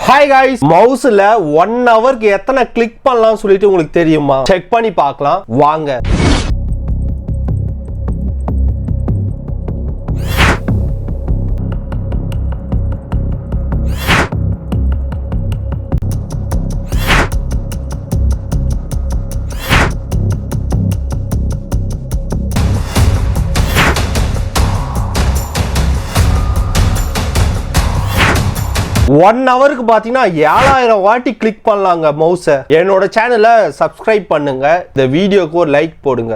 Hi guys, மவுஸ்ல 1 ஹவருக்கு எத்தனை click பண்ணலாம் சொல்லிட்டு உங்களுக்கு தெரியுமா? செக் பண்ணி பார்க்கலாம் வாங்க. ஒன் ஹவருக்கு பார்த்தீங்கன்னா 7000 வாட்டி கிளிக் பண்ணலாங்க மவுஸை. என்னோட சேனலை சப்ஸ்கிரைப் பண்ணுங்க. இந்த வீடியோக்கு ஒரு லைக் போடுங்க.